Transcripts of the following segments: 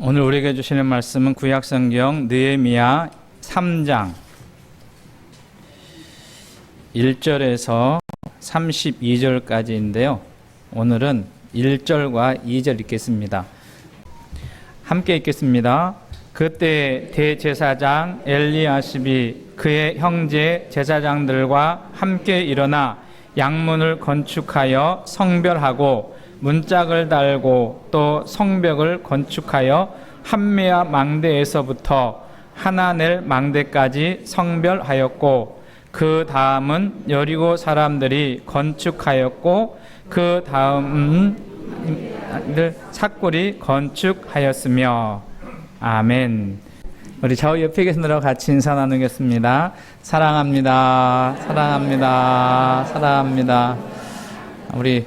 오늘 우리에게 주시는 말씀은 구약성경 느헤미야 3장 1절에서 32절까지인데요. 오늘은 1절과 2절 읽겠습니다. 함께 읽겠습니다. 그때 대제사장 엘리야십이 그의 형제 제사장들과 함께 일어나 양문을 건축하여 성별하고 문짝을 달고 또 성벽을 건축하여 함메아 망대에서부터 하나넬 망대까지 성별하였고 그 다음은 여리고 사람들이 건축하였고 그 다음은 삭굴이 건축하였으며. 아멘. 우리 좌우 옆에 계신 분들하고 같이 인사 나누겠습니다. 사랑합니다. 사랑합니다. 사랑합니다. 우리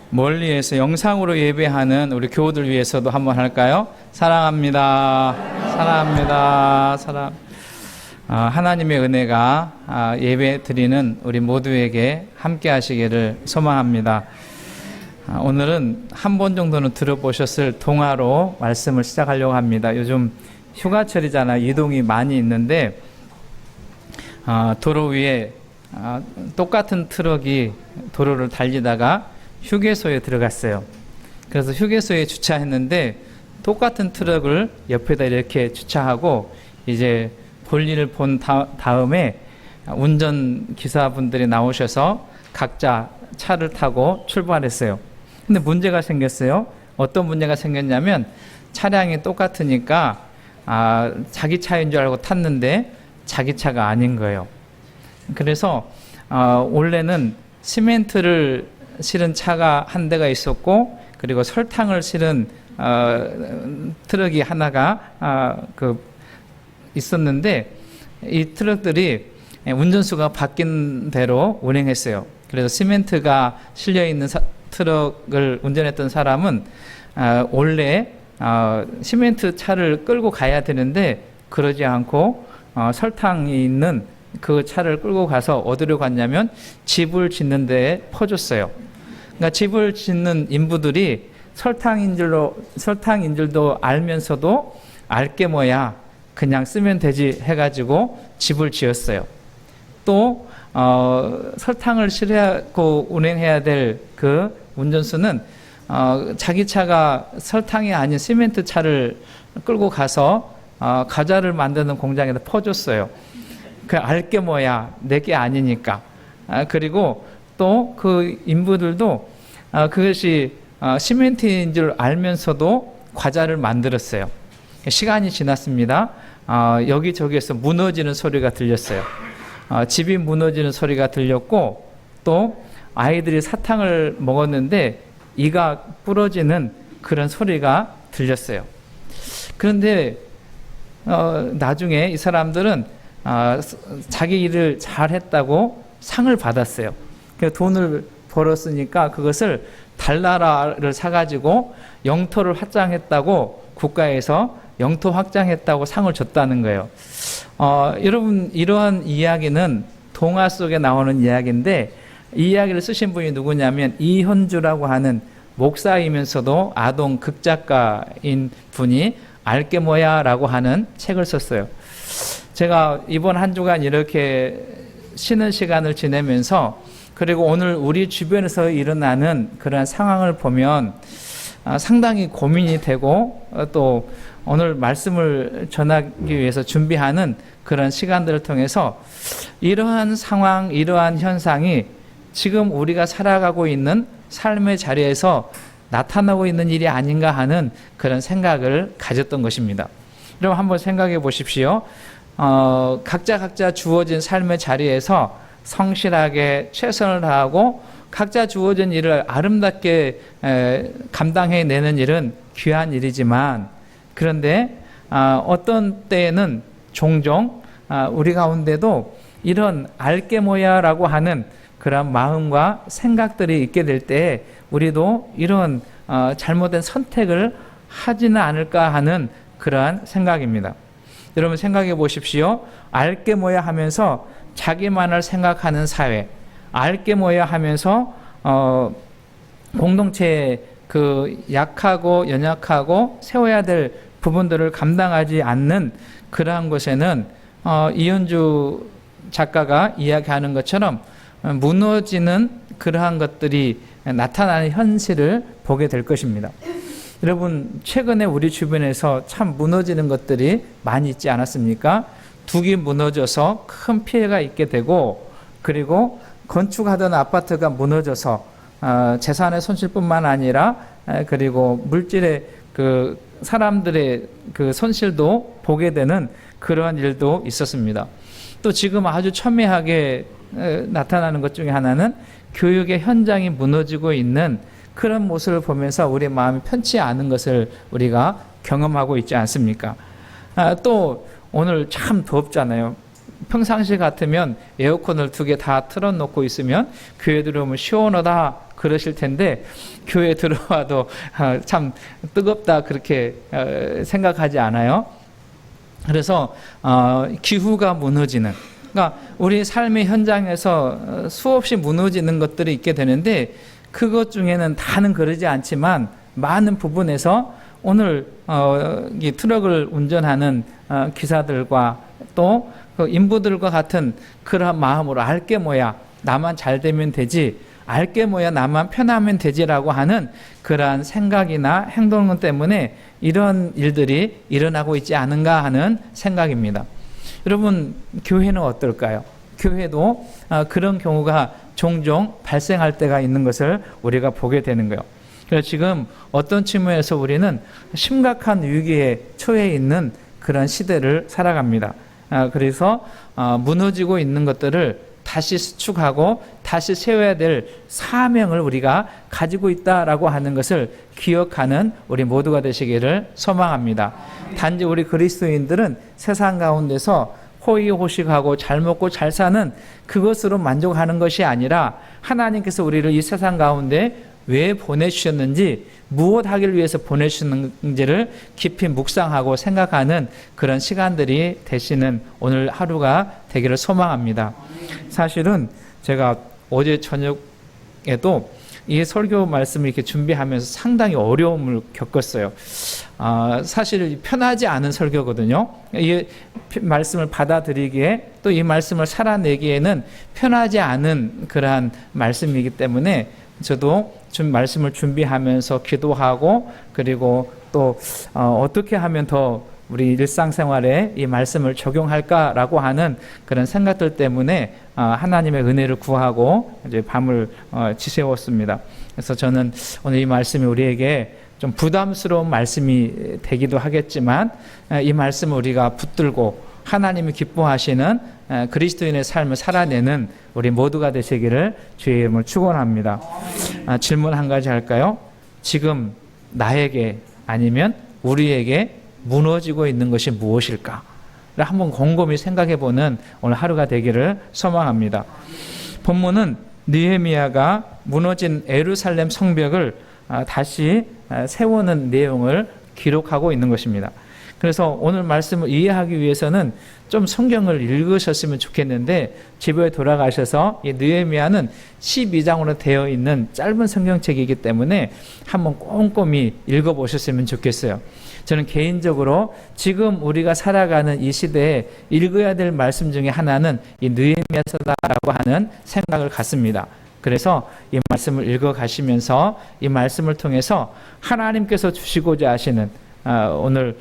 멀리에서 영상으로 예배하는 우리 교우들 위해서도 한번 할까요? 사랑합니다. 사랑합니다. 하나님의 은혜가 예배 드리는 우리 모두에게 함께 하시기를 소망합니다. 오늘은 한 번 정도는 들어보셨을 동화로 말씀을 시작하려고 합니다. 요즘 휴가철이잖아요. 이동이 많이 있는데 도로 위에 똑같은 트럭이 도로를 달리다가 휴게소에 들어갔어요. 그래서 휴게소에 주차했는데 똑같은 트럭을 옆에다 이렇게 주차하고 이제 볼일을 본 다음에 운전기사분들이 나오셔서 각자 차를 타고 출발했어요. 근데 문제가 생겼어요. 어떤 문제가 생겼냐면 차량이 똑같으니까 자기 차인 줄 알고 탔는데 자기 차가 아닌 거예요. 그래서 원래는 시멘트를 실은 차가 한 대가 있었고 그리고 설탕을 실은 트럭이 하나가 있었는데 이 트럭들이 운전수가 바뀐 대로 운행했어요. 그래서 시멘트가 실려있는 트럭을 운전했던 사람은 원래 시멘트 차를 끌고 가야 되는데 그러지 않고 설탕이 있는 그 차를 끌고 가서 어디로 갔냐면 집을 짓는 데에 퍼줬어요. 그러니까 집을 짓는 인부들이 설탕인 줄도 알면서도 알게 뭐야 그냥 쓰면 되지 해가지고 집을 지었어요. 또 설탕을 실하고 운행해야 될 그 운전수는 자기 차가 설탕이 아닌 시멘트 차를 끌고 가서 과자를 만드는 공장에다 퍼줬어요. 그 알게 뭐야 내게 아니니까. 그리고 또 그 인부들도 그것이 시멘트인 줄 알면서도 과자를 만들었어요. 시간이 지났습니다. 여기저기에서 무너지는 소리가 들렸어요. 집이 무너지는 소리가 들렸고 또 아이들이 사탕을 먹었는데 이가 부러지는 그런 소리가 들렸어요. 그런데 나중에 이 사람들은 자기 일을 잘했다고 상을 받았어요. 돈을 벌었으니까 그것을 달나라를 사가지고 영토를 확장했다고 국가에서 영토 확장했다고 상을 줬다는 거예요. 여러분 이러한 이야기는 동화 속에 나오는 이야기인데 이 이야기를 쓰신 분이 누구냐면 이현주라고 하는 목사이면서도 아동 극작가인 분이 알게 뭐야 라고 하는 책을 썼어요. 제가 이번 한 주간 이렇게 쉬는 시간을 지내면서 그리고 오늘 우리 주변에서 일어나는 그런 상황을 보면 상당히 고민이 되고 또 오늘 말씀을 전하기 위해서 준비하는 그런 시간들을 통해서 이러한 상황, 이러한 현상이 지금 우리가 살아가고 있는 삶의 자리에서 나타나고 있는 일이 아닌가 하는 그런 생각을 가졌던 것입니다. 여러분 한번 생각해 보십시오. 각자 주어진 삶의 자리에서 성실하게 최선을 다하고 각자 주어진 일을 아름답게 감당해내는 일은 귀한 일이지만 그런데 어떤 때에는 종종 우리 가운데도 이런 알게 뭐야 라고 하는 그런 마음과 생각들이 있게 될 때 우리도 이런 잘못된 선택을 하지는 않을까 하는 그러한 생각입니다. 여러분 생각해 보십시오. 알게 뭐야 하면서 자기만을 생각하는 사회, 알게 뭐야 하면서 공동체의 그 약하고 연약하고 세워야 될 부분들을 감당하지 않는 그러한 곳에는 이현주 작가가 이야기하는 것처럼 무너지는 그러한 것들이 나타나는 현실을 보게 될 것입니다. 여러분, 최근에 우리 주변에서 참 무너지는 것들이 많이 있지 않았습니까? 둑이 무너져서 큰 피해가 있게 되고, 그리고 건축하던 아파트가 무너져서 재산의 손실뿐만 아니라 그리고 물질의 그 사람들의 그 손실도 보게 되는 그러한 일도 있었습니다. 또 지금 아주 첨예하게 나타나는 것 중에 하나는 교육의 현장이 무너지고 있는 그런 모습을 보면서 우리 마음이 편치 않은 것을 우리가 경험하고 있지 않습니까? 또 오늘 참 덥잖아요. 평상시 같으면 에어컨을 2개 다 틀어놓고 있으면 교회 들어오면 시원하다 그러실 텐데, 교회 들어와도 참 뜨겁다 그렇게 생각하지 않아요? 그래서 기후가 무너지는, 그러니까 우리 삶의 현장에서 수없이 무너지는 것들이 있게 되는데, 그것 중에는 다는 그러지 않지만 많은 부분에서 오늘 이 트럭을 운전하는 기사들과 또 그 인부들과 같은 그러한 마음으로 알게 뭐야 나만 잘 되면 되지, 알게 뭐야 나만 편하면 되지라고 하는 그러한 생각이나 행동 때문에 이런 일들이 일어나고 있지 않은가 하는 생각입니다. 여러분, 교회는 어떨까요? 교회도 그런 경우가 종종 발생할 때가 있는 것을 우리가 보게 되는 거예요. 그래서 지금 어떤 측면에서 우리는 심각한 위기에 처해 있는 그런 시대를 살아갑니다. 그래서 무너지고 있는 것들을 다시 수축하고 다시 세워야 될 사명을 우리가 가지고 있다라고 하는 것을 기억하는 우리 모두가 되시기를 소망합니다. 단지 우리 그리스도인들은 세상 가운데서 호의호식하고 잘 먹고 잘 사는 그것으로 만족하는 것이 아니라, 하나님께서 우리를 이 세상 가운데 왜 보내주셨는지, 무엇 하길 위해서 보내주셨는지를 깊이 묵상하고 생각하는 그런 시간들이 되시는 오늘 하루가 되기를 소망합니다. 사실은 제가 어제 저녁에도 이 설교 말씀을 이렇게 준비하면서 상당히 어려움을 겪었어요. 사실 편하지 않은 설교거든요. 이 말씀을 받아들이기에, 또 이 말씀을 살아내기에는 편하지 않은 그러한 말씀이기 때문에 저도 말씀을 준비하면서 기도하고, 그리고 또 어떻게 하면 더 우리 일상생활에 이 말씀을 적용할까라고 하는 그런 생각들 때문에 하나님의 은혜를 구하고 이제 밤을 지새웠습니다. 그래서 저는 오늘 이 말씀이 우리에게 좀 부담스러운 말씀이 되기도 하겠지만, 이 말씀을 우리가 붙들고 하나님이 기뻐하시는 그리스도인의 삶을 살아내는 우리 모두가 되시기를 주의 이름으로 축원합니다. 질문 한 가지 할까요? 지금 나에게 아니면 우리에게 무너지고 있는 것이 무엇일까? 한번 곰곰이 생각해보는 오늘 하루가 되기를 소망합니다. 본문은 느헤미야가 무너진 예루살렘 성벽을 다시 세우는 내용을 기록하고 있는 것입니다. 그래서 오늘 말씀을 이해하기 위해서는 좀 성경을 읽으셨으면 좋겠는데, 집에 돌아가셔서 이 느헤미야는 12장으로 되어 있는 짧은 성경책이기 때문에 한번 꼼꼼히 읽어보셨으면 좋겠어요. 저는 개인적으로 지금 우리가 살아가는 이 시대에 읽어야 될 말씀 중에 하나는 이 느헤미야서다라고 하는 생각을 갖습니다. 그래서 이 말씀을 읽어가시면서 이 말씀을 통해서 하나님께서 주시고자 하시는, 오늘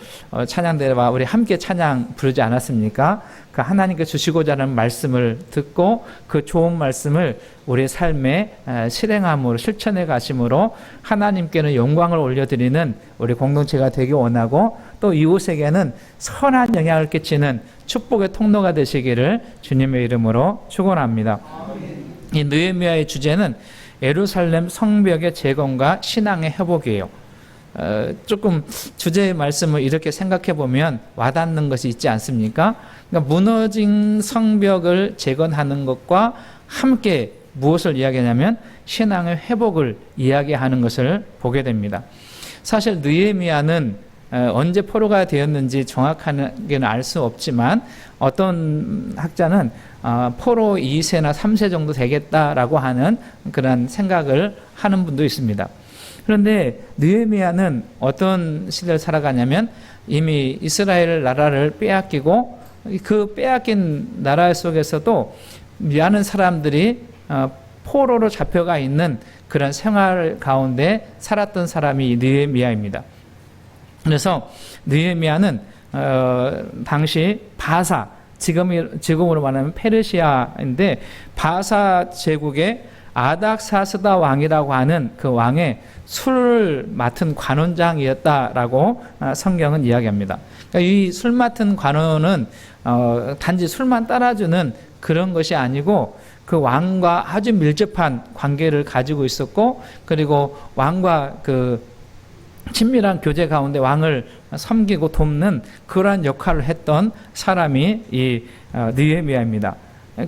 찬양대와 우리 함께 찬양 부르지 않았습니까? 그 하나님께 주시고자 하는 말씀을 듣고 그 좋은 말씀을 우리의 삶에 실행함으로, 실천해 가심으로 하나님께는 영광을 올려드리는 우리 공동체가 되기 원하고, 또 이웃에게는 선한 영향을 끼치는 축복의 통로가 되시기를 주님의 이름으로 축원합니다. 이 느헤미야의 주제는 예루살렘 성벽의 재건과 신앙의 회복이에요. 조금 주제의 말씀을 이렇게 생각해 보면 와닿는 것이 있지 않습니까? 그러니까 무너진 성벽을 재건하는 것과 함께 무엇을 이야기하냐면 신앙의 회복을 이야기하는 것을 보게 됩니다. 사실 느헤미야는 언제 포로가 되었는지 정확하게는 알 수 없지만 어떤 학자는 포로 2세나 3세 정도 되겠다라고 하는 그런 생각을 하는 분도 있습니다. 그런데 느헤미야는 어떤 시대를 살아가냐면 이미 이스라엘 나라를 빼앗기고 그 빼앗긴 나라 속에서도 많은 사람들이 포로로 잡혀가 있는 그런 생활 가운데 살았던 사람이 느헤미야입니다. 그래서 느헤미야는 당시 바사, 지금으로 말하면 페르시아인데 바사 제국의 아닥사스다 왕이라고 하는 그 왕의 술을 맡은 관원장이었다라고 성경은 이야기합니다. 그러니까 이 술 맡은 관원은 단지 술만 따라주는 그런 것이 아니고 그 왕과 아주 밀접한 관계를 가지고 있었고, 그리고 왕과 그 친밀한 교제 가운데 왕을 섬기고 돕는 그러한 역할을 했던 사람이 이 느헤미야입니다.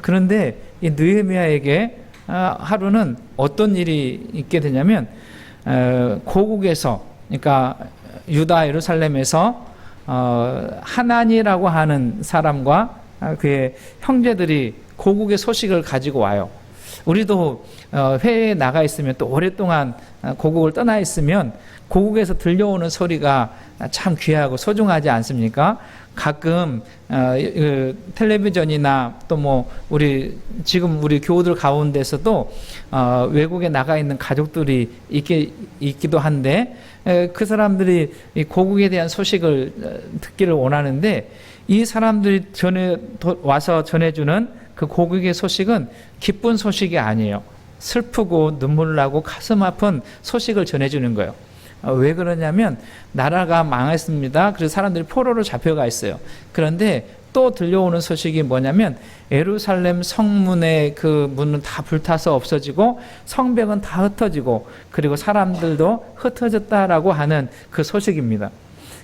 그런데 이 느헤미야에게 하루는 어떤 일이 있게 되냐면 고국에서, 그러니까 유다 예루살렘에서 하나니라고 하는 사람과 그의 형제들이 고국의 소식을 가지고 와요. 우리도 해외에 나가 있으면 또 오랫동안 고국을 떠나 있으면 고국에서 들려오는 소리가 참 귀하고 소중하지 않습니까? 가끔 텔레비전이나 또 뭐 지금 우리 교우들 가운데서도 외국에 나가 있는 가족들이 있기도 한데 그 사람들이 이 고국에 대한 소식을 듣기를 원하는데 이 사람들이 와서 전해주는 그 고국의 소식은 기쁜 소식이 아니에요. 슬프고 눈물 나고 가슴 아픈 소식을 전해주는 거예요. 왜 그러냐면 나라가 망했습니다. 그래서 사람들이 포로로 잡혀가 있어요. 그런데 또 들려오는 소식이 뭐냐면 예루살렘 성문의 그 문은 다 불타서 없어지고 성벽은 다 흩어지고 그리고 사람들도 흩어졌다라고 하는 그 소식입니다.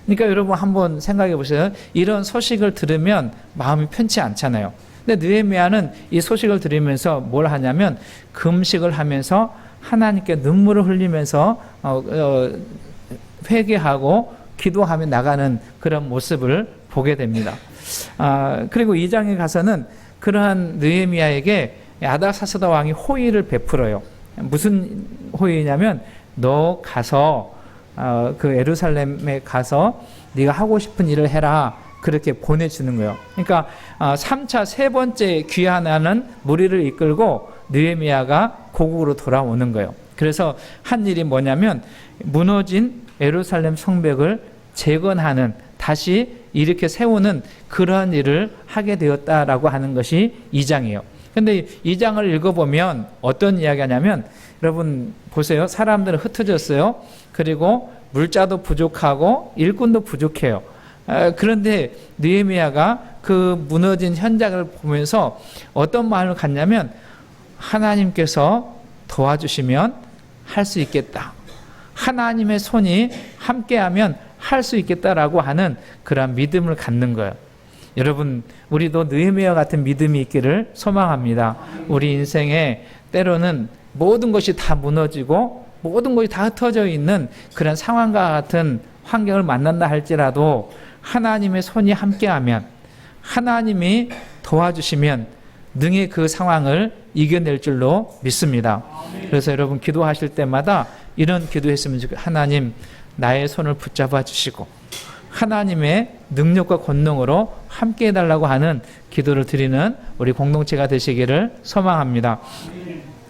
그러니까 여러분 한번 생각해 보세요. 이런 소식을 들으면 마음이 편치 않잖아요. 근데 느헤미야는 이 소식을 들으면서 뭘 하냐면 금식을 하면서 하나님께 눈물을 흘리면서 회개하고 기도하며 나가는 그런 모습을 보게 됩니다. 그리고 2장에 가서는 그러한 느헤미야에게 아닥사스다 왕이 호의를 베풀어요. 무슨 호의냐면 너 가서 그 예루살렘에 가서 네가 하고 싶은 일을 해라, 그렇게 보내주는 거예요. 그러니까 3차 세 번째 귀환하는 무리를 이끌고 느헤미야가 고국으로 돌아오는 거예요. 그래서 한 일이 뭐냐면 무너진 예루살렘 성벽을 재건하는, 다시 이렇게 세우는 그런 일을 하게 되었다라고 하는 것이 2장이에요. 근데 2장을 읽어보면 어떤 이야기가 하냐면, 여러분 보세요. 사람들은 흩어졌어요. 그리고 물자도 부족하고 일꾼도 부족해요. 그런데 느헤미야가 그 무너진 현장을 보면서 어떤 마음을 갖냐면 하나님께서 도와주시면 할 수 있겠다. 하나님의 손이 함께하면 할 수 있겠다라고 하는 그런 믿음을 갖는 거예요. 여러분, 우리도 느헤미야 같은 믿음이 있기를 소망합니다. 우리 인생에 때로는 모든 것이 다 무너지고 모든 것이 다 흩어져 있는 그런 상황과 같은 환경을 만난다 할지라도 하나님의 손이 함께하면, 하나님이 도와주시면 능히 그 상황을 이겨낼 줄로 믿습니다. 그래서 여러분 기도하실 때마다 이런 기도했으면 좋겠어요. 하나님, 나의 손을 붙잡아 주시고 하나님의 능력과 권능으로 함께 해달라고 하는 기도를 드리는 우리 공동체가 되시기를 소망합니다.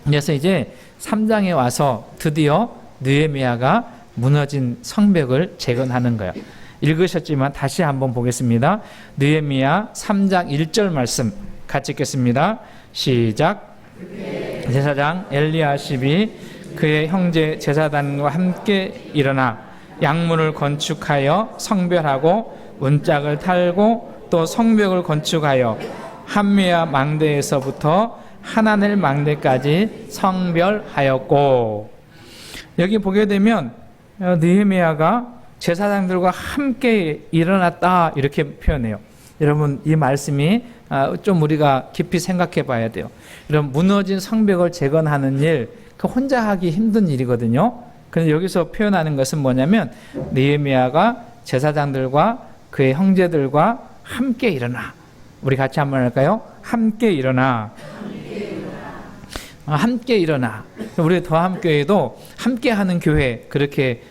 그래서 이제 3장에 와서 드디어 느헤미야가 무너진 성벽을 재건하는 거예요. 읽으셨지만 다시 한번 보겠습니다. 느헤미야 3장 1절 말씀 같이 읽겠습니다. 시작. 제사장 엘리야십이 그의 형제 제사단과 함께 일어나 양문을 건축하여 성별하고 문짝을 탈고 또 성벽을 건축하여 한미야 망대에서부터 하나넬 망대까지 성별하였고, 여기 보게 되면 느헤미야가 제사장들과 함께 일어났다 이렇게 표현해요. 여러분 이 말씀이 좀 우리가 깊이 생각해 봐야 돼요. 여러분 무너진 성벽을 재건하는 일, 그 혼자 하기 힘든 일이거든요. 그런데 여기서 표현하는 것은 뭐냐면 느헤미야가 제사장들과 그의 형제들과 함께 일어나. 우리 같이 한번 할까요? 함께 일어나. 함께 일어나. 우리 더함교회도 함께하는 교회 그렇게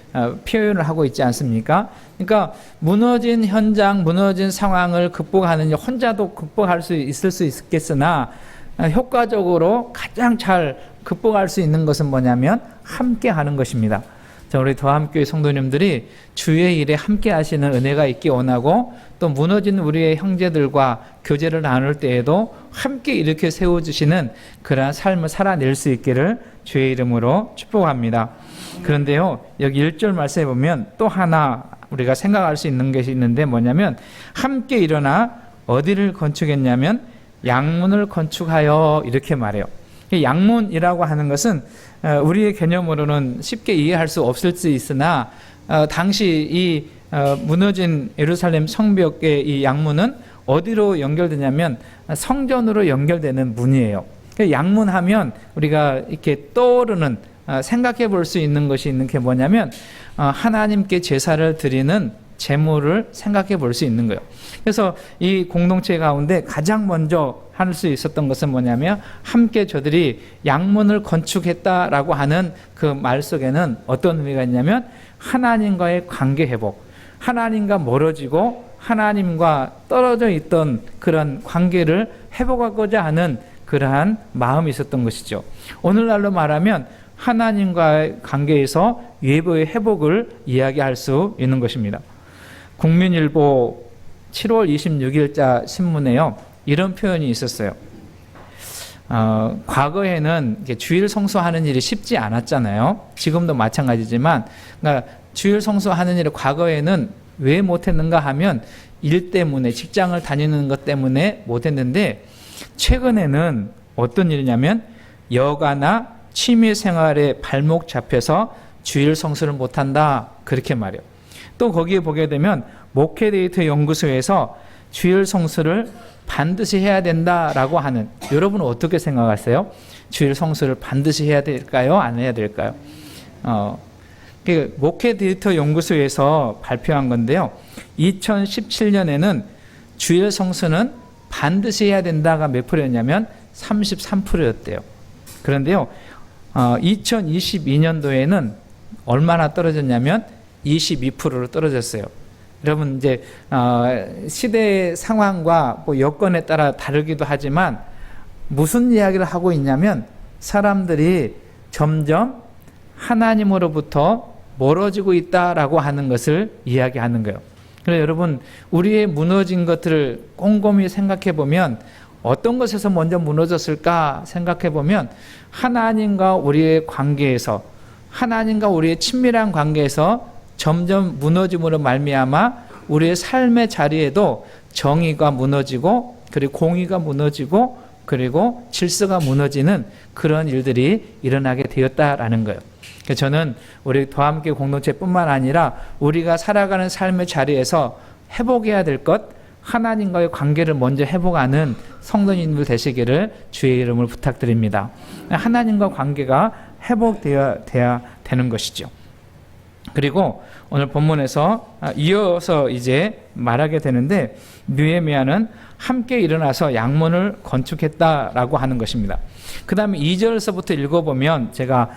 표현을 하고 있지 않습니까? 그러니까 무너진 현장, 무너진 상황을 극복하는 혼자도 극복할 수 있을 수 있겠으나 효과적으로 가장 잘 극복할 수 있는 것은 뭐냐면 함께하는 것입니다. 자, 우리 더함교회 성도님들이 주의 일에 함께 하시는 은혜가 있기 원하고 또 무너진 우리의 형제들과 교제를 나눌 때에도 함께 이렇게 세워주시는 그러한 삶을 살아낼 수 있기를 주의 이름으로 축복합니다. 그런데요, 여기 1절 말씀에 보면 또 하나 우리가 생각할 수 있는 것이 있는데 뭐냐면 함께 일어나 어디를 건축했냐면 양문을 건축하여 이렇게 말해요. 양문이라고 하는 것은 우리의 개념으로는 쉽게 이해할 수 없을 수 있으나 당시 이 무너진 예루살렘 성벽의 이 양문은 어디로 연결되냐면 성전으로 연결되는 문이에요. 양문하면 우리가 이렇게 떠오르는 생각해 볼 수 있는 것이 있는 게 뭐냐면 하나님께 제사를 드리는 제물을 생각해 볼 수 있는 거예요. 그래서 이 공동체 가운데 가장 먼저 할 수 있었던 것은 뭐냐면 함께 저들이 양문을 건축했다라고 하는 그 말 속에는 어떤 의미가 있냐면 하나님과의 관계 회복, 하나님과 멀어지고 하나님과 떨어져 있던 그런 관계를 회복하고자 하는 그러한 마음이 있었던 것이죠. 오늘날로 말하면 하나님과의 관계에서 예배의 회복을 이야기할 수 있는 것입니다. 국민일보 7월 26일자 신문에요, 이런 표현이 있었어요. 과거에는 주일 성수하는 일이 쉽지 않았잖아요. 지금도 마찬가지지만, 그러니까 주일 성수하는 일을 과거에는 왜 못했는가 하면 일 때문에, 직장을 다니는 것 때문에 못했는데 최근에는 어떤 일이냐면 여가나 취미 생활에 발목 잡혀서 주일 성수를 못한다, 그렇게 말해요. 또 거기에 보게 되면 목회데이트 연구소에서 주일 성수를 반드시 해야 된다라고 하는, 여러분은 어떻게 생각하세요? 주일 성수를 반드시 해야 될까요? 안 해야 될까요? 목회데이트 연구소에서 발표한 건데요, 2017년에는 주일 성수는 반드시 해야 된다가 몇 프로였냐면 33%였대요. 그런데요, 2022년도에는 얼마나 떨어졌냐면 22%로 떨어졌어요. 여러분, 이제 시대의 상황과 뭐 여건에 따라 다르기도 하지만 무슨 이야기를 하고 있냐면 사람들이 점점 하나님으로부터 멀어지고 있다라고 하는 것을 이야기하는 거예요. 그래서 여러분, 우리의 무너진 것들을 꼼꼼히 생각해 보면 어떤 것에서 먼저 무너졌을까 생각해 보면 하나님과 우리의 관계에서, 하나님과 우리의 친밀한 관계에서 점점 무너짐으로 말미암아 우리의 삶의 자리에도 정의가 무너지고, 그리고 공의가 무너지고, 그리고 질서가 무너지는 그런 일들이 일어나게 되었다라는 거예요. 그래서 저는 우리 더함교회 공동체뿐만 아니라 우리가 살아가는 삶의 자리에서 회복해야 될 것, 하나님과의 관계를 먼저 회복하는 성도님들 되시기를 주의 이름으로 부탁드립니다. 하나님과 관계가 회복되어야 되는 것이죠. 그리고 오늘 본문에서 이어서 이제 말하게 되는데, 느헤미야는 함께 일어나서 양문을 건축했다라고 하는 것입니다. 그 다음에 2절서부터 읽어보면 제가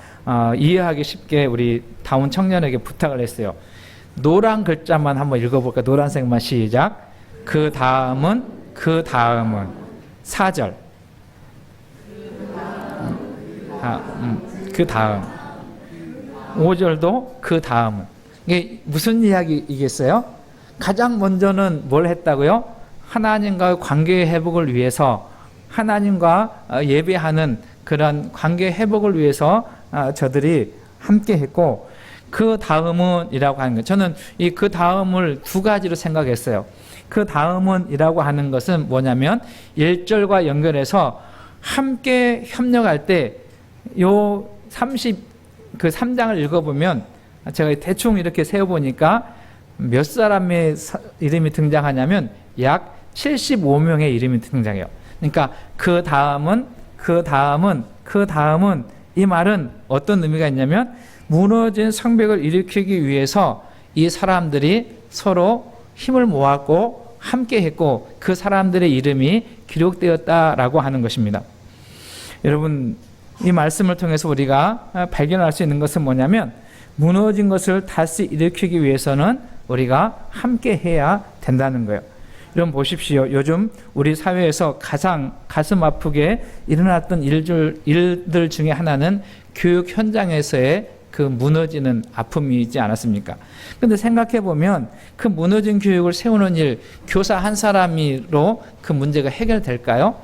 이해하기 쉽게 우리 다운 청년에게 부탁을 했어요. 노란 글자만 한번 읽어볼까요? 노란색만 시작. 그 다음은 4절. 그 다음 5절도 그 다음은. 이게 무슨 이야기이겠어요? 가장 먼저는 뭘 했다고요? 하나님과의 관계 회복을 위해서, 하나님과 예배하는 그런 관계 회복을 위해서 저들이 함께 했고, 그 다음은 이라고 하는 거, 저는 이 그 다음을 두 가지로 생각했어요. 그 다음은 이라고 하는 것은 뭐냐면 1절과 연결해서 함께 협력할 때 요 3장을 읽어보면 제가 대충 이렇게 세어보니까 몇 사람의 이름이 등장하냐면 약 75명의 이름이 등장해요. 그러니까 그 다음은 이 말은 어떤 의미가 있냐면 무너진 성벽을 일으키기 위해서 이 사람들이 서로 힘을 모았고 함께 했고 그 사람들의 이름이 기록되었다라고 하는 것입니다. 여러분, 이 말씀을 통해서 우리가 발견할 수 있는 것은 뭐냐면 무너진 것을 다시 일으키기 위해서는 우리가 함께 해야 된다는 거예요. 여러분 보십시오. 요즘 우리 사회에서 가장 가슴 아프게 일어났던 일들 중에 하나는 교육 현장에서의 그 무너지는 아픔이지 않았습니까? 근데 생각해 보면 그 무너진 교육을 세우는 일, 교사 한 사람으로 그 문제가 해결될까요?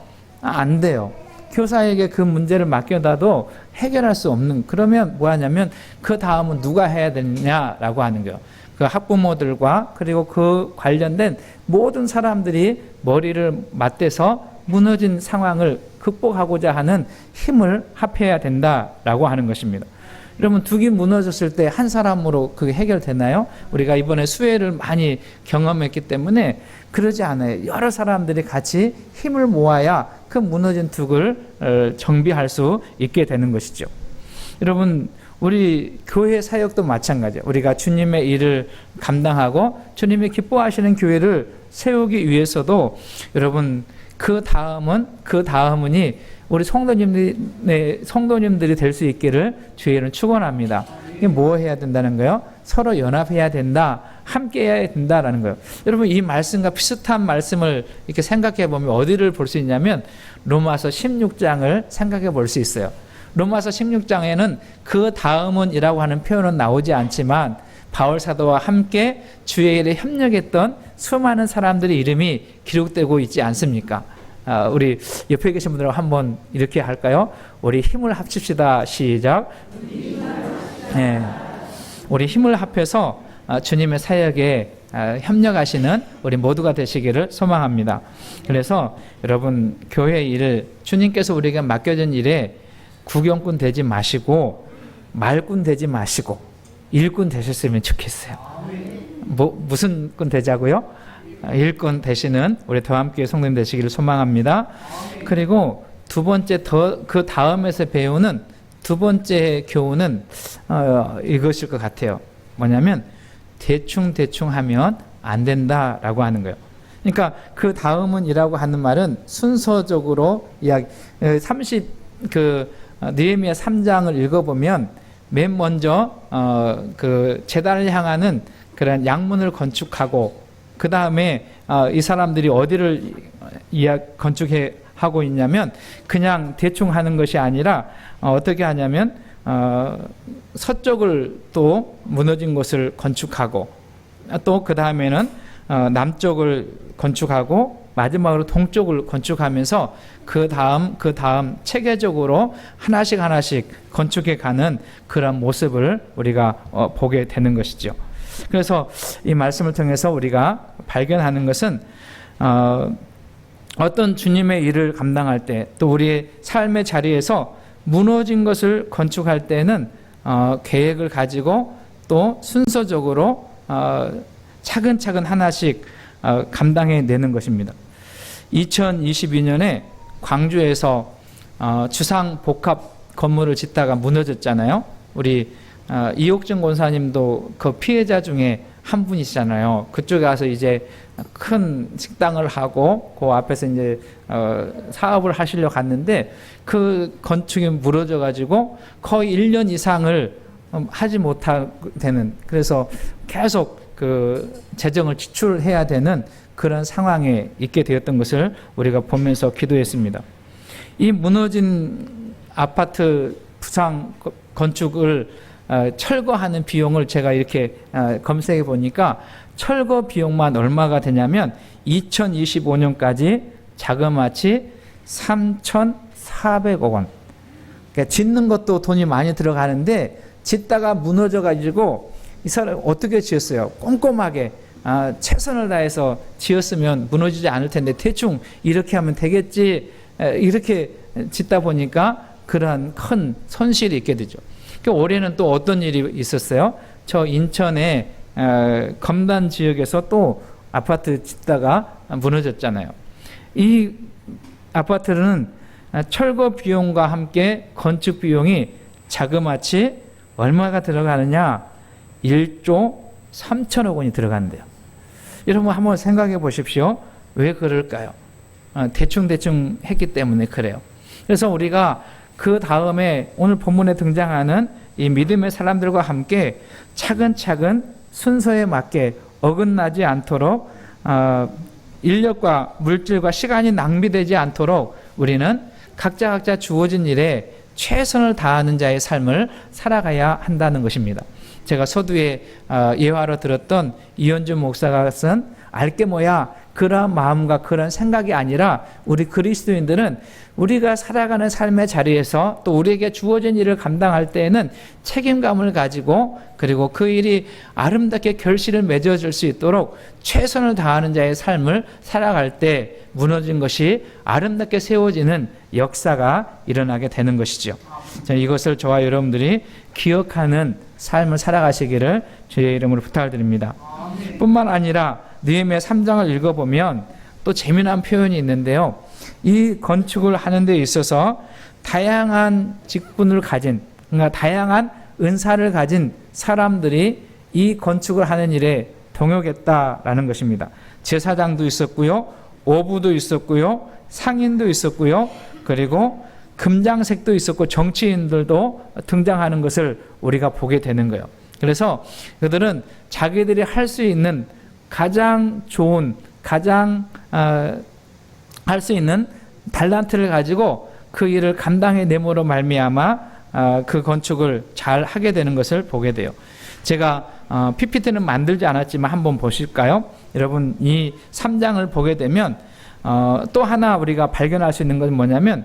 안 돼요. 교사에게 그 문제를 맡겨놔도 해결할 수 없는, 그러면 뭐 하냐면 그 다음은 누가 해야 되느냐라고 하는 거예요. 그 학부모들과 그리고 그 관련된 모든 사람들이 머리를 맞대서 무너진 상황을 극복하고자 하는 힘을 합해야 된다라고 하는 것입니다. 여러분, 둑이 무너졌을 때 한 사람으로 그게 해결되나요? 우리가 이번에 수해를 많이 경험했기 때문에 그러지 않아요. 여러 사람들이 같이 힘을 모아야 그 무너진 둑을 정비할 수 있게 되는 것이죠. 여러분, 우리 교회 사역도 마찬가지예요. 우리가 주님의 일을 감당하고 주님이 기뻐하시는 교회를 세우기 위해서도 여러분 그 다음은이 우리 성도님들이 될 수 있기를 주의는 축원합니다. 이게 뭐 해야 된다는 거예요? 서로 연합해야 된다, 함께 해야 된다라는 거예요. 여러분, 이 말씀과 비슷한 말씀을 이렇게 생각해 보면 어디를 볼 수 있냐면 로마서 16장을 생각해 볼 수 있어요. 로마서 16장에는 그 다음은이라고 하는 표현은 나오지 않지만 바울 사도와 함께 주의 일에 협력했던 수많은 사람들의 이름이 기록되고 있지 않습니까? 우리 옆에 계신 분들하고 한번 이렇게 할까요? 우리 힘을 합칩시다. 시작. 네. 우리 힘을 합해서 주님의 사역에 협력하시는 우리 모두가 되시기를 소망합니다. 그래서 여러분, 교회 일을 주님께서 우리에게 맡겨진 일에 구경꾼 되지 마시고 말꾼 되지 마시고 일꾼 되셨으면 좋겠어요. 무슨 꾼 되자고요? 일꾼 되시는 우리 더함교회 성도님 되시기를 소망합니다. 그리고 두 번째, 그 다음에서 배우는 두 번째 교훈은 이것일 것 같아요. 뭐냐면 대충 하면 안 된다라고 하는 거예요. 그러니까 그 다음은이라고 하는 말은 순서적으로 이야기. 느헤미야 3장을 읽어보면 맨 먼저 그 제단을 향하는 그런 양문을 건축하고 그 다음에 이 사람들이 어디를 건축해 하고 있냐면 그냥 대충 하는 것이 아니라 어떻게 하냐면 서쪽을 또 무너진 곳을 건축하고 또 그 다음에는 남쪽을 건축하고 마지막으로 동쪽을 건축하면서 그 다음 체계적으로 하나씩 건축해 가는 그런 모습을 우리가 보게 되는 것이죠. 그래서 이 말씀을 통해서 우리가 발견하는 것은 어떤 주님의 일을 감당할 때 또 우리의 삶의 자리에서 무너진 것을 건축할 때는 계획을 가지고 또 순서적으로 차근차근 하나씩 감당해내는 것입니다. 2022년에 광주에서 주상 복합 건물을 짓다가 무너졌잖아요. 우리 이옥준 권사님도 그 피해자 중에 한 분이시잖아요. 그쪽에 가서 이제 큰 식당을 하고 그 앞에서 이제 사업을 하시려 갔는데 그 건축이 무너져 가지고 거의 1년 이상을 하지 못하게 되는, 그래서 계속 그 재정을 지출해야 되는 그런 상황에 있게 되었던 것을 우리가 보면서 기도했습니다. 이 무너진 아파트 부상 건축을 철거하는 비용을 제가 이렇게 검색해 보니까 철거 비용만 얼마가 되냐면 2025년까지 자그마치 3,400억 원. 그러니까 짓는 것도 돈이 많이 들어가는데 짓다가 무너져 가지고 이 사람 어떻게 지었어요? 꼼꼼하게 최선을 다해서 지었으면 무너지지 않을 텐데 대충 이렇게 하면 되겠지, 이렇게 짓다 보니까 그러한 큰 손실이 있게 되죠. 올해는 또 어떤 일이 있었어요? 저 인천의 검단 지역에서 또 아파트 짓다가 무너졌잖아요. 이 아파트는 철거 비용과 함께 건축 비용이 자그마치 얼마가 들어가느냐? 1조 3천억 원이 들어간대요. 여러분 한번 생각해 보십시오. 왜 그럴까요? 대충 했기 때문에 그래요. 그래서 우리가 그 다음에 오늘 본문에 등장하는 이 믿음의 사람들과 함께 차근차근 순서에 맞게 어긋나지 않도록 인력과 물질과 시간이 낭비되지 않도록 우리는 각자 주어진 일에 최선을 다하는 자의 삶을 살아가야 한다는 것입니다. 제가 서두에 예화로 들었던 이현주 목사가 쓴 알게 뭐야, 그러한 마음과 그런 생각이 아니라 우리 그리스도인들은 우리가 살아가는 삶의 자리에서 또 우리에게 주어진 일을 감당할 때에는 책임감을 가지고 그리고 그 일이 아름답게 결실을 맺어줄 수 있도록 최선을 다하는 자의 삶을 살아갈 때 무너진 것이 아름답게 세워지는 역사가 일어나게 되는 것이죠. 저는 이것을 저와 여러분들이 기억하는 삶을 살아가시기를 주의 이름으로 부탁을 드립니다. 뿐만 아니라 느헤미야 3장을 읽어보면 또 재미난 표현이 있는데요. 이 건축을 하는 데 있어서 다양한 직분을 가진, 그러니까 다양한 은사를 가진 사람들이 이 건축을 하는 일에 동역했다라는 것입니다. 제사장도 있었고요, 어부도 있었고요, 상인도 있었고요, 그리고 금장색도 있었고 정치인들도 등장하는 것을 우리가 보게 되는 거예요. 그래서 그들은 자기들이 할 수 있는 가장 좋은, 가장 할 수 있는 달란트를 가지고 그 일을 감당해 내므로 말미암아 그 건축을 잘 하게 되는 것을 보게 돼요. 제가 PPT는 만들지 않았지만 한번 보실까요? 여러분 이 3장을 보게 되면 또 하나 우리가 발견할 수 있는 것은 뭐냐면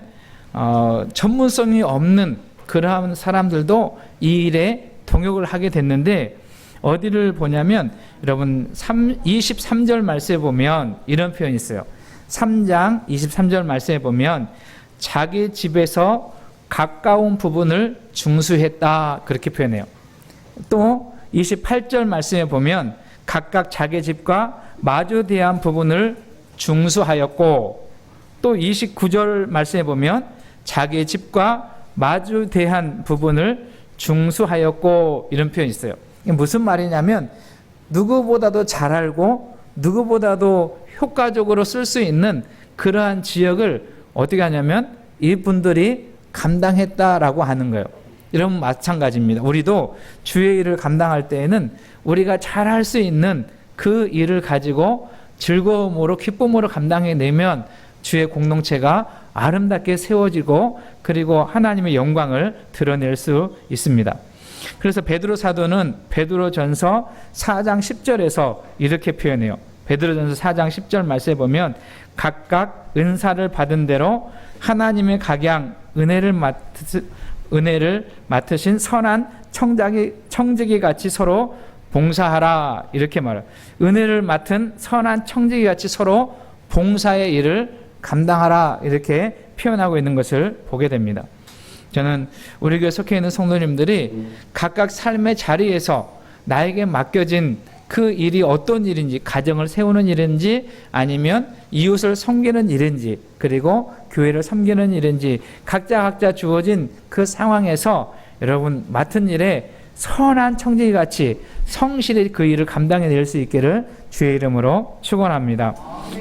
전문성이 없는 그러한 사람들도 이 일에 동역을 하게 됐는데 어디를 보냐면 여러분 23절 말씀에 보면 이런 표현이 있어요. 3장 23절 말씀에 보면 자기 집에서 가까운 부분을 중수했다 그렇게 표현해요. 또 28절 말씀에 보면 각각 자기 집과 마주대한 부분을 중수하였고 또 29절 말씀에 보면 자기 집과 마주대한 부분을 중수하였고 이런 표현이 있어요. 이게 무슨 말이냐면 누구보다도 잘 알고 누구보다도 효과적으로 쓸 수 있는 그러한 지역을 어떻게 하냐면 이분들이 감당했다라고 하는 거예요. 여러분 마찬가지입니다. 우리도 주의 일을 감당할 때에는 우리가 잘 할 수 있는 그 일을 가지고 즐거움으로 기쁨으로 감당해내면 주의 공동체가 아름답게 세워지고 그리고 하나님의 영광을 드러낼 수 있습니다. 그래서 베드로 사도는 베드로전서 4장 10절에서 이렇게 표현해요. 베드로전서 4장 10절 말씀에 보면 각각 은사를 받은 대로 하나님의 각양 은혜를 맡으신 선한 청지기 같이 서로 봉사하라 이렇게 말해요. 은혜를 맡은 선한 청지기 같이 서로 봉사의 일을 감당하라 이렇게 표현하고 있는 것을 보게 됩니다. 저는 우리 교회 속해 있는 성도님들이 각각 삶의 자리에서 나에게 맡겨진 그 일이 어떤 일인지, 가정을 세우는 일인지 아니면 이웃을 섬기는 일인지 그리고 교회를 섬기는 일인지 각자 주어진 그 상황에서 여러분 맡은 일에 선한 청지기같이 성실히 그 일을 감당해낼 수 있기를 주의 이름으로 축원합니다.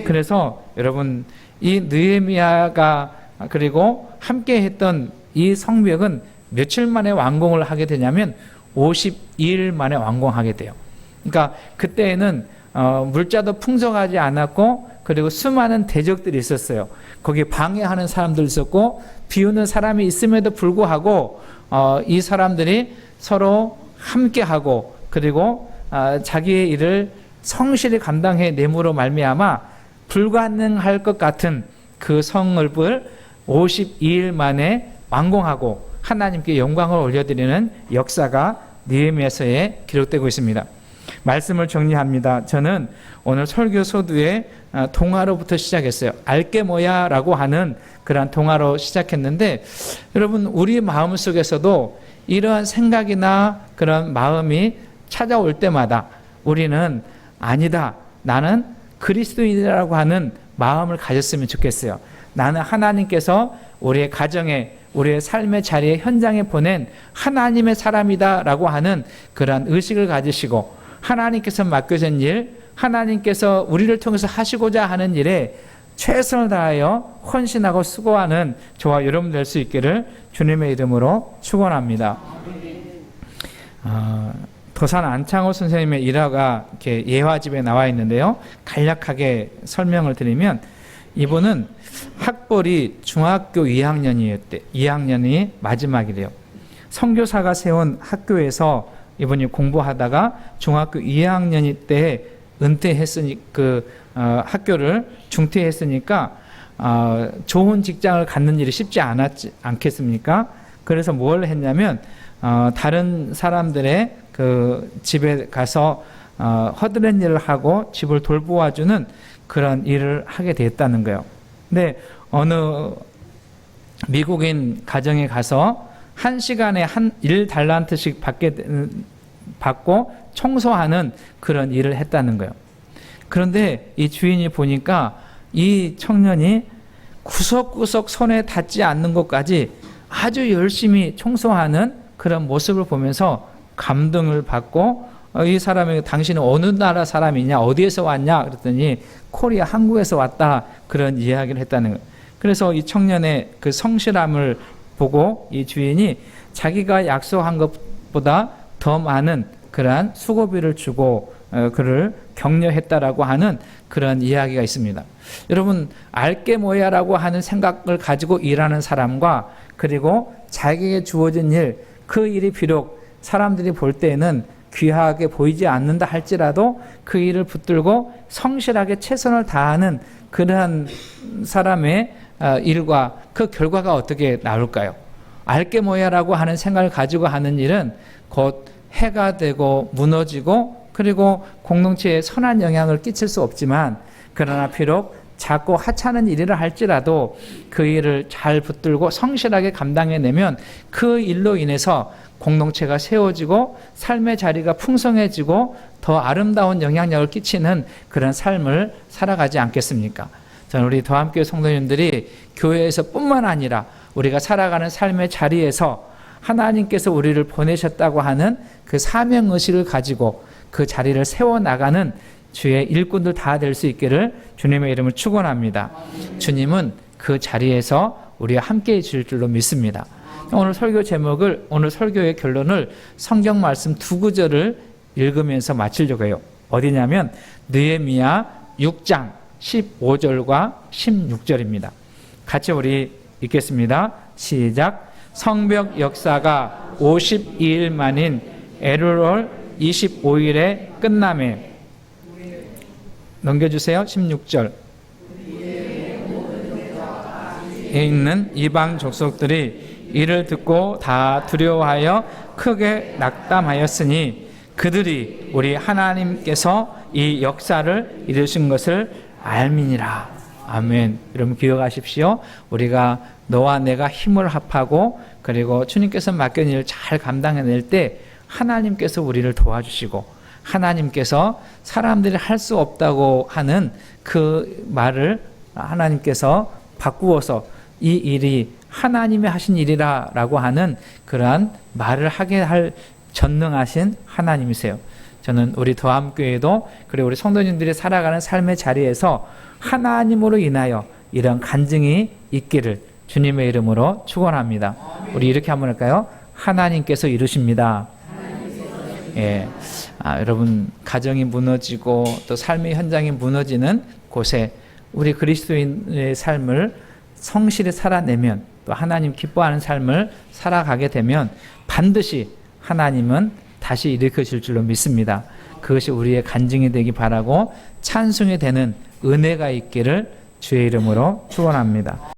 그래서 여러분 이 느헤미야가 그리고 함께 했던 이 성벽은 며칠 만에 완공을 하게 되냐면 52일 만에 완공하게 돼요. 그러니까 그때에는 물자도 풍성하지 않았고 그리고 수많은 대적들이 있었어요. 거기에 방해하는 사람도 있었고 비우는 사람이 있음에도 불구하고 이 사람들이 서로 함께하고 그리고 자기의 일을 성실히 감당해 내므로 말미암아 불가능할 것 같은 그 성읍을 52일 만에 완공하고 하나님께 영광을 올려드리는 역사가 느헤미야서에 기록되고 있습니다. 말씀을 정리합니다. 저는 오늘 설교 소두에 동화로부터 시작했어요. 알게 뭐야 라고 하는 그런 동화로 시작했는데 여러분 우리 마음속에서도 이러한 생각이나 그런 마음이 찾아올 때마다 우리는 아니다. 나는 그리스도인이라고 하는 마음을 가졌으면 좋겠어요. 나는 하나님께서 우리의 가정에 우리의 삶의 자리에 현장에 보낸 하나님의 사람이다 라고 하는 그러한 의식을 가지시고 하나님께서 맡겨진 일, 하나님께서 우리를 통해서 하시고자 하는 일에 최선을 다하여 헌신하고 수고하는 저와 여러분 될 수 있기를 주님의 이름으로 축원합니다. 도산 안창호 선생님의 일화가 이렇게 예화집에 나와 있는데요. 간략하게 설명을 드리면 이분은 학벌이 중학교 2학년이었대. 2학년이 마지막이래요. 선교사가 세운 학교에서 이분이 공부하다가 중학교 2학년 때 은퇴했으니 학교를 중퇴했으니까 좋은 직장을 갖는 일이 쉽지 않겠습니까? 그래서 뭘 했냐면 다른 사람들의 그 집에 가서 허드렛 일을 하고 집을 돌보아주는 그런 일을 하게 됐다는 거예요. 근데 어느 미국인 가정에 가서 1시간에 1달란트씩 받고 청소하는 그런 일을 했다는 거예요. 그런데 이 주인이 보니까 이 청년이 구석구석 손에 닿지 않는 것까지 아주 열심히 청소하는 그런 모습을 보면서 감동을 받고 이 사람이 당신은 어느 나라 사람이냐 어디에서 왔냐 그랬더니 코리아 한국에서 왔다 그런 이야기를 했다는 거예요. 그래서 이 청년의 그 성실함을 보고 이 주인이 자기가 약속한 것보다 더 많은 그러한 수고비를 주고 그를 격려했다라고 하는 그런 이야기가 있습니다. 여러분 알게 뭐야라고 하는 생각을 가지고 일하는 사람과 그리고 자기에게 주어진 일, 그 일이 비록 사람들이 볼 때에는 귀하게 보이지 않는다 할지라도 그 일을 붙들고 성실하게 최선을 다하는 그러한 사람의 일과 그 결과가 어떻게 나올까요? 알게 뭐야라고 하는 생각을 가지고 하는 일은 곧 해가 되고 무너지고 그리고 공동체에 선한 영향을 끼칠 수 없지만 그러나 비록 작고 하찮은 일이라 할지라도 그 일을 잘 붙들고 성실하게 감당해내면 그 일로 인해서 공동체가 세워지고 삶의 자리가 풍성해지고 더 아름다운 영향력을 끼치는 그런 삶을 살아가지 않겠습니까? 저는 우리 더함교회 성도님들이 교회에서 뿐만 아니라 우리가 살아가는 삶의 자리에서 하나님께서 우리를 보내셨다고 하는 그 사명의식을 가지고 그 자리를 세워나가는 주의 일꾼들 다 될 수 있기를 주님의 이름을 축원합니다. 주님은 그 자리에서 우리와 함께 해줄 줄로 믿습니다. 오늘 설교 제목을, 오늘 설교의 결론을 성경 말씀 두 구절을 읽으면서 마치려고 해요. 어디냐면 느헤미야 6장 15절과 16절입니다. 같이 우리 읽겠습니다. 시작. 성벽 역사가 52일 만인 엘룰월 25일에 끝남에 넘겨주세요. 16절. 에 있는 이방 족속들이 이를 듣고 다 두려워하여 크게 낙담하였으니 그들이 우리 하나님께서 이 역사를 이루신 것을 알미니라. 아멘. 여러분 기억하십시오. 우리가 너와 내가 힘을 합하고 그리고 주님께서 맡긴 일을 잘 감당해낼 때 하나님께서 우리를 도와주시고 하나님께서 사람들이 할 수 없다고 하는 그 말을 하나님께서 바꾸어서 이 일이 하나님이 하신 일이라고 하는 그러한 말을 하게 할 전능하신 하나님이세요. 저는 우리 더함교회도 그리고 우리 성도님들이 살아가는 삶의 자리에서 하나님으로 인하여 이런 간증이 있기를 주님의 이름으로 축원합니다. 우리 이렇게 한번 할까요? 하나님께서 이루십니다. 예, 여러분 가정이 무너지고 또 삶의 현장이 무너지는 곳에 우리 그리스도인의 삶을 성실히 살아내면 또 하나님 기뻐하는 삶을 살아가게 되면 반드시 하나님은 다시 일으키실 줄로 믿습니다. 그것이 우리의 간증이 되기 바라고 찬송이 되는 은혜가 있기를 주의 이름으로 축원합니다.